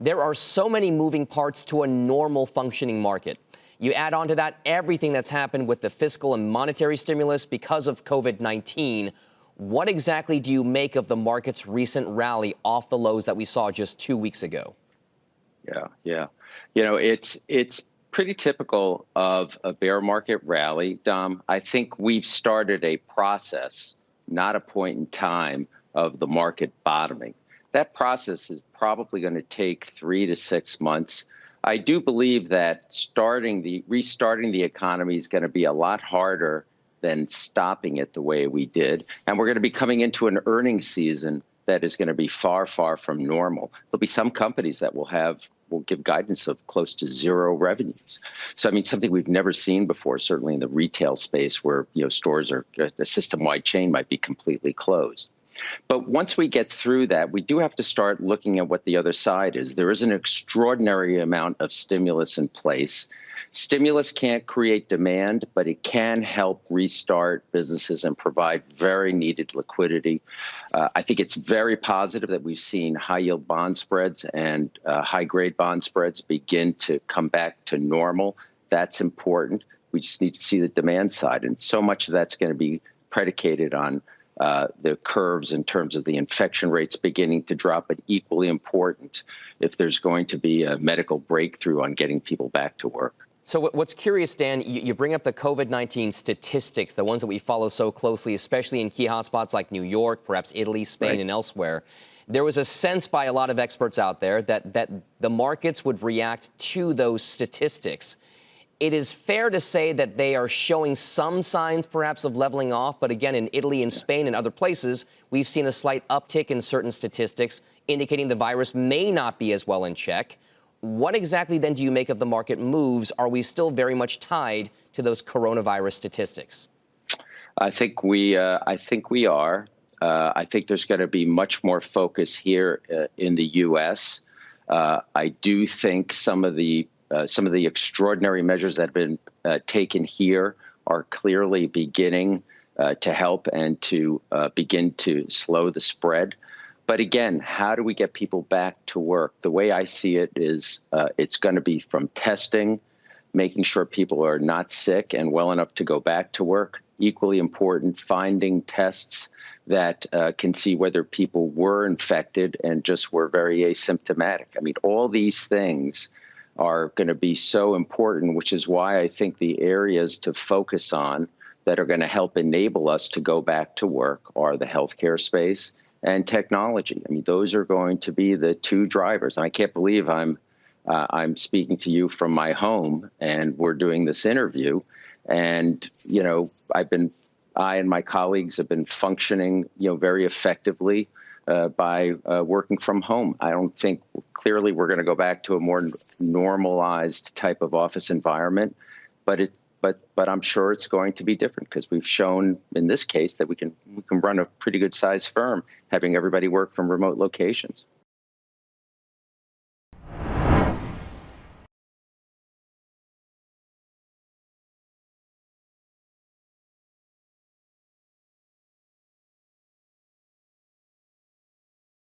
There are so many moving parts to a normal functioning market. You add on to that everything that's happened with the fiscal and monetary stimulus because of COVID-19. What exactly do you make of the market's recent rally off the lows that we saw just 2 weeks ago? Yeah. It's pretty typical of a bear market rally, Dom. I think we've started a process, not a point in time of the market bottoming. That process is probably going to take 3 to 6 months. I do believe that restarting the economy is going to be a lot harder than stopping it the way we did. And we're going to be coming into an earnings season that is going to be far, far from normal. There'll be some companies that will give guidance of close to zero revenues. So, I mean, something we've never seen before, certainly in the retail space where, stores or a system-wide chain might be completely closed. But once we get through that, we do have to start looking at what the other side is. There is an extraordinary amount of stimulus in place. Stimulus can't create demand, but it can help restart businesses and provide very needed liquidity. I think it's very positive that we've seen high-yield bond spreads and high-grade bond spreads begin to come back to normal. That's important. We just need to see the demand side. And so much of that's going to be predicated on the curves in terms of the infection rates beginning to drop, but equally important if there's going to be a medical breakthrough on getting people back to work. So what's curious, Dan, you bring up the COVID-19 statistics, the ones that we follow so closely, especially in key hotspots like New York, perhaps Italy, Spain, and elsewhere. There was a sense by a lot of experts out there that the markets would react to those statistics. It is fair to say that they are showing some signs perhaps of leveling off. But again, in Italy and Spain and other places, we've seen a slight uptick in certain statistics indicating the virus may not be as well in check. What exactly then do you make of the market moves? Are we still very much tied to those coronavirus statistics? I think we are. I think there's going to be much more focus here in the U.S. I do think some of the extraordinary measures that have been taken here are clearly beginning to help and to begin to slow the spread. But again, how do we get people back to work? The way I see it is it's going to be from testing, making sure people are not sick and well enough to go back to work. Equally important, finding tests that can see whether people were infected and just were very asymptomatic. I mean, all these things are going to be so important, which is why I think the areas to focus on that are going to help enable us to go back to work are the healthcare space and technology. I mean, those are going to be the two drivers. And I can't believe I'm speaking to you from my home and we're doing this interview. And, I and my colleagues have been functioning, very effectively by working from home. I don't think clearly we're going to go back to a more normalized type of office environment, but I'm sure it's going to be different because we've shown in this case that we can run a pretty good sized firm having everybody work from remote locations.